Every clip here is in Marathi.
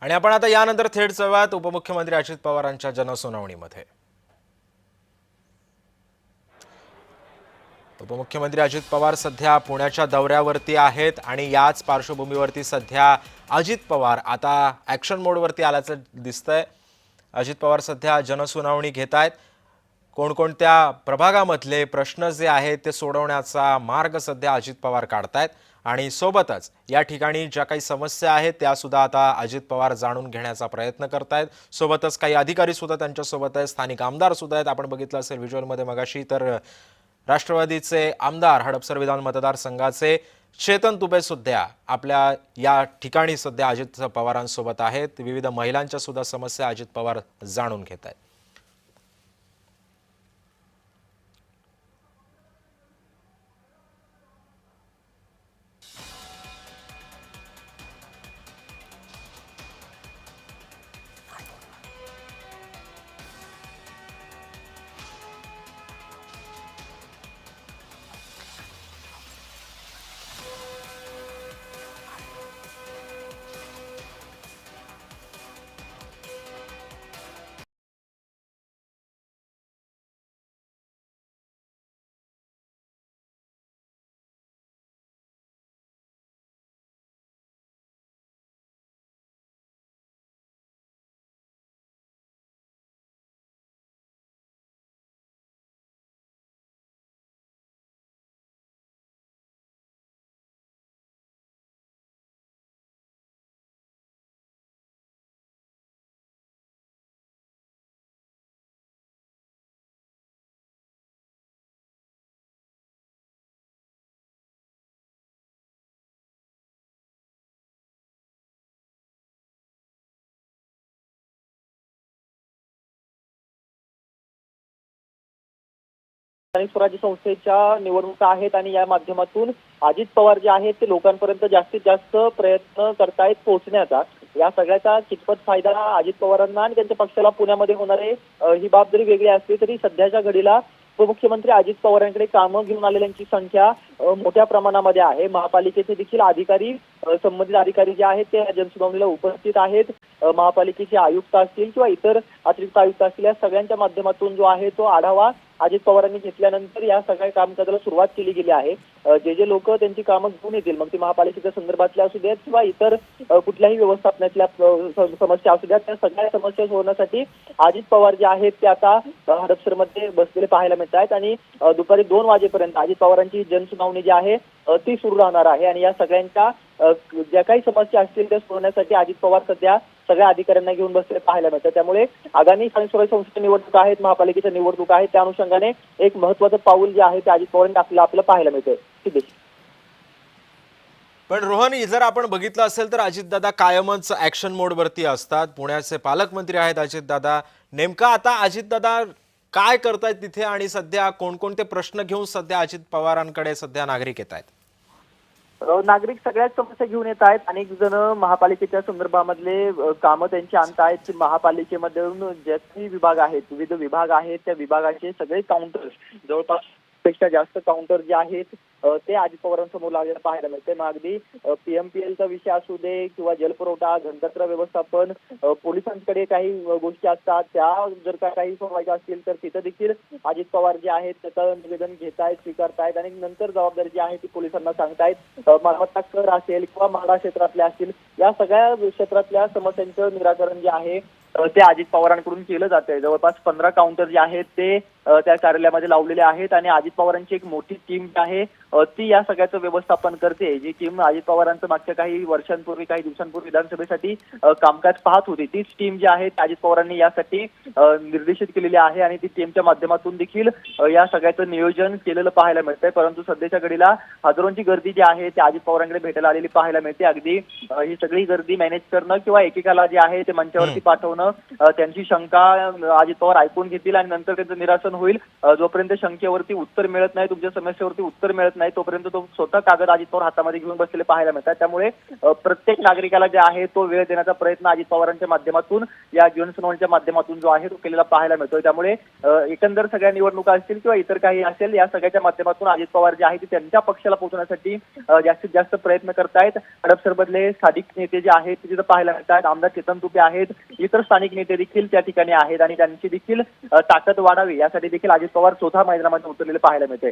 आणि आपण आता यानंतर थेट जाऊयात उपमुख्यमंत्री अजित पवारांच्या जनसुनावणीमध्ये। उपमुख्यमंत्री अजित पवार सध्या पुण्याच्या दौऱ्यावरती आहेत आणि याच पार्श्वभूमीवरती सध्या अजित पवार आता ॲक्शन मोडवरती आल्याचं दिसतंय। अजित पवार सध्या जनसुनावणी घेतायत। कोणकोणत्या प्रभागामधले प्रश्न जे आहेत ते सोडवण्याचा मार्ग सध्या अजित पवार काढतायत आणि सोबतच या ठिकाणी ज्या काही समस्या आहेत त्या सुद्धा आता अजित पवार जाणून घेण्याचा प्रयत्न करतायत। सोबतच काही अधिकारी सुद्धा त्यांच्या सोबत आहेत, स्थानिक आमदार सुद्धा आहेत। आपण बघितलं असेल व्हिज्युअलमध्ये मगाशी तर राष्ट्रवादीचे आमदार हडपसर विधान मतदारसंघाचे चेतन तुपे सुद्धा आपल्या या ठिकाणी सध्या अजित पवारांसोबत आहेत। विविध महिलांच्या सुद्धा समस्या अजित पवार जाणून घेत आहेत। स्थानिक स्वराज्य संस्थेच्या निवडणुका आहेत आणि या माध्यमातून अजित पवार जे आहेत ते लोकांपर्यंत जास्तीत जास्त प्रयत्न करतायत पोहोचण्याचा। या सगळ्याचा कितपत फायदा अजित पवारांना आणि त्यांच्या पक्षाला पुण्यामध्ये होणार आहे ही बाब जरी वेगळी असली तरी सध्याच्या घडीला उपमुख्यमंत्री अजित पवारांकडे कामं घेऊन आलेल्यांची संख्या मोठ्या प्रमाणामध्ये आहे। महापालिकेचे देखील अधिकारी संबंधित अधिकारी जे आहेत ते जनसुनावणीला उपस्थित आहेत। महापालिकेचे आयुक्त असतील किंवा इतर अतिरिक्त आयुक्त असतील या सगळ्यांच्या माध्यमातून जो आहे तो आढावा अजित पवारांनी घेतल्यानंतर या सगळ्या कामकाजाला सुरुवात केली गेली आहे। जे लोक त्यांची कामं घेऊन येतील मग ती महापालिकेच्या संदर्भातल्या असू द्यात किंवा इतर कुठल्याही व्यवस्थापनातल्या समस्या असू द्यात त्या सगळ्या समस्या सोडवण्यासाठी अजित पवार जे आहेत ते आता हडपसरमध्ये बसलेले पाहायला मिळत आहेत आणि दुपारी 2 वाजेपर्यंत अजित पवारांची जनसुनावणी जी आहे ती सुरू राहणार आहे आणि या सगळ्यांच्या ज्या काही समस्या असतील त्या सोडवण्यासाठी अजित पवार सध्या सगळ्या अधिकाऱ्यांना घेऊन बसले पाहायला मिळतं। त्यामुळे आगामी स्थानिक स्वराज्य संस्थेच्या निवडणुका आहेत, महापालिकेच्या निवडणुका आहेत, त्या अनुषंगाने एक महत्त्वाचं पाऊल जे आहे ते अजित पवारांनी आपल्याला पाहायला मिळतंय। पण रोहन, जर आपण बघितलं असेल तर अजितदादा कायमच ॲक्शन मोडवरती असतात। पुण्याचे पालकमंत्री आहेत अजितदादा। नेमका आता अजितदादा काय करतायत तिथे आणि सध्या कोणकोणते प्रश्न घेऊन सध्या अजित पवारांकडे सध्या नागरिक येत आहेत? नागरिक सगळ्याच समस्या घेऊन येत आहेत। अनेक जण महापालिकेच्या संदर्भामधले कामं त्यांची आणत आहेत की महापालिकेमधून जे काही विभाग आहेत, विविध विभाग आहेत, त्या विभागाचे सगळे काउंटर्स जवळपास पेक्षा जास्त काउंटर जे आहेत ते अजित पवारांसमोर लागलेलं पाहायला मिळते। मग अगदी पीएमपीएलचा विषय असू दे किंवा जलपुरवठा, घनकचरा व्यवस्थापन, पोलिसांकडे काही गोष्टी असतात त्या जर का काही सोडवायच्या असतील तर तिथं देखील अजित पवार जे आहेत त्याचं निवेदन घेतायत, स्वीकारतायत आणि नंतर जबाबदारी जी आहे ती पोलिसांना सांगतायत। मालमत्ता कर असेल किंवा म्हाडा क्षेत्रातले असतील या सगळ्या क्षेत्रातल्या समस्यांचं निराकरण जे आहे ते अजित पवारांकडून केलं जातंय। जवळपास 15 काउंटर जे आहेत ते त्या कार्यालयामध्ये लावलेले आहेत आणि अजित पवारांची एक मोठी टीम जी आहे ती या सगळ्याचं व्यवस्थापन करते। जी टीम अजित पवारांचं मागच्या काही वर्षांपूर्वी, काही दिवसांपूर्वी विधानसभेसाठी कामकाज पाहत होती तीच टीम जी आहे अजित पवारांनी यासाठी निर्देशित केलेली आहे आणि ती टीमच्या माध्यमातून देखील या सगळ्याचं नियोजन केलेलं पाहायला मिळतंय। परंतु सध्याच्या घडीला हजारोंची गर्दी जी आहे ती अजित पवारांकडे भेटायला आलेली पाहायला मिळते। अगदी ही सगळी गर्दी मॅनेज करणं किंवा एकेकाला जे आहे ते मंचावरती पाठवणं, त्यांची शंका अजित पवार ऐकून घेतील आणि नंतर त्यांचं निरासन होईल। जोपर्यंत शंकेवरती उत्तर मिळत नाही, तुमच्या समस्येवरती उत्तर मिळत मिळत नाही तोपर्यंत तो स्वतः कागद अजित पवार हातामध्ये घेऊन बसलेले पाहायला मिळतात. त्यामुळे प्रत्येक नागरिकाला जे आहे तो वेळ देण्याचा प्रयत्न अजित पवारांच्या माध्यमातून या जनसुनावणीच्या माध्यमातून जो आहे तो केलेला पाहायला मिळतोय. त्यामुळे एकंदर सगळ्या निवडणुका असतील किंवा इतर काही असेल या सगळ्याच्या माध्यमातून अजित पवार जे आहे ते त्यांच्या पक्षाला पोहोचण्यासाठी जास्तीत जास्त प्रयत्न करतायत. हडपसरमधले स्थानिक नेते जे आहेत ते तिथं पाहायला मिळतात. आमदार चेतन तुपे आहेत, इतर स्थानिक नेते देखील त्या ठिकाणी आहेत आणि त्यांची देखील ताकद वाढावी यासाठी देखील अजित पवार स्वतः मैदानामध्ये उतरलेले पाहायला मिळते.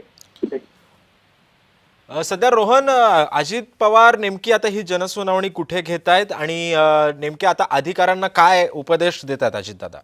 सध्या रोहन, अजित पवार नेमकी आता ही जनसुनावणी कुठे घेतायत आणि नेमके आता अधिकाऱ्यांना काय उपदेश देतात अजितदादा?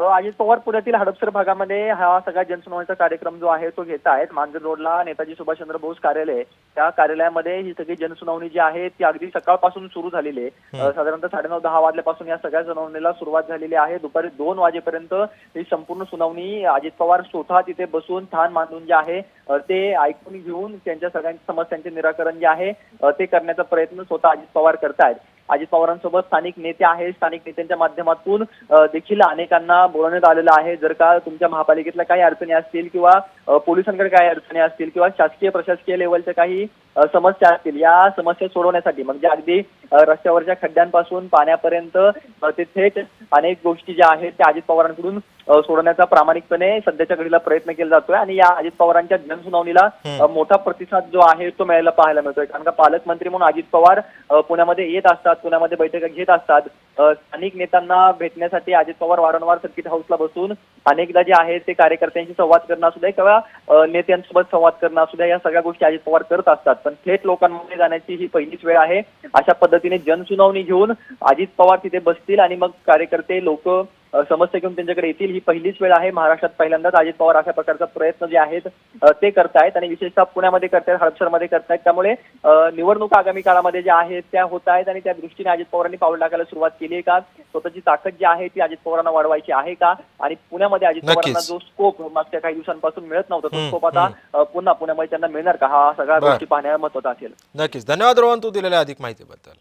अजित पवार पुण्यातील हडपसर भागामध्ये हा सगळा जनसुनावणीचा कार्यक्रम जो आहे तो घेत आहेत. मांजर रोडला नेताजी सुभाषचंद्र बोस कार्यालय, त्या कार्यालयामध्ये ही सगळी जनसुनावणी जी आहे ती अगदी सकाळपासून सुरू झालेली आहे. साधारणतः 9:30-10 वाजल्यापासून या सगळ्या सुनावणीला सुरुवात झालेली आहे. दुपारी 2 वाजेपर्यंत ही संपूर्ण सुनावणी अजित पवार स्वतः तिथे बसून ठाण मांडून जे आहे ते ऐकून घेऊन त्यांच्या सगळ्यांच्या समस्यांचे निराकरण जे आहे ते करण्याचा प्रयत्न स्वतः अजित पवार करतायत. अजित पवारांसोबत स्थानिक नेते आहेत. स्थानिक नेत्यांच्या माध्यमातून देखील अनेकांना बोलवण्यात आलेलं आहे. जर का तुमच्या महापालिकेतल्या काही अडचणी असतील किंवा पोलिसांकडे काही अडचणी असतील किंवा शासकीय प्रशासकीय लेवलच्या काही समस्या असतील, या समस्या सोडवण्यासाठी म्हणजे अगदी रस्त्यावरच्या खड्ड्यांपासून पाण्यापर्यंत ते थेट अनेक गोष्टी ज्या आहेत त्या अजित पवारांकडून सोडवण्याचा प्रामाणिकपणे सध्याच्या घडीला प्रयत्न केला जातोय. आणि या अजित पवारांच्या जनसुनावणीला मोठा प्रतिसाद जो आहे तो मिळायला पाहायला मिळतोय. कारण का पालकमंत्री म्हणून अजित पवार पुण्यामध्ये येत असतात, पुण्यामध्ये बैठका घेत असतात. स्थानिक नेत्यांना भेटण्यासाठी अजित पवार वारंवार सर्किट हाऊसला बसून अनेकदा जे आहे ते कार्यकर्त्यांशी संवाद करणं असू द्या किंवा नेत्यांसोबत संवाद करणं असू द्या, या सगळ्या गोष्टी अजित पवार करत असतात. पण थेट लोकांमध्ये जाण्याची ही पहिलीच वेळ आहे. अशा पद्धतीने जनसुनावणी घेऊन अजित पवार तिथे बसतील आणि मग कार्यकर्ते लोक समस्या घेऊन त्यांच्याकडे येतील. ही पहिलीच वेळ आहे. महाराष्ट्रात पहिल्यांदाच अजित पवार अशा प्रकारचा प्रयत्न जे आहेत ते करतायत आणि विशेषतः पुण्यामध्ये करतायत, हडपसरमध्ये करतायत. त्यामुळे निवडणुका आगामी काळामध्ये ज्या आहेत त्या होत आहेत आणि त्या दृष्टीने अजित पवारांनी पाऊल टाकायला सुरुवात केली आहे का, स्वतःची ताकद जी आहे ती अजित पवारांना वाढवायची आहे का, आणि पुण्यामध्ये अजित पवारांना जो स्कोप मागच्या काही दिवसांपासून मिळत नव्हता तो स्कोप आता पुन्हा पुण्यामध्ये त्यांना मिळणार का, हा सगळ्या गोष्टी पाहण्याला महत्त्वाचा असेल. नक्कीच. धन्यवाद रोहन, तू दिलेल्या अधिक माहितीबद्दल.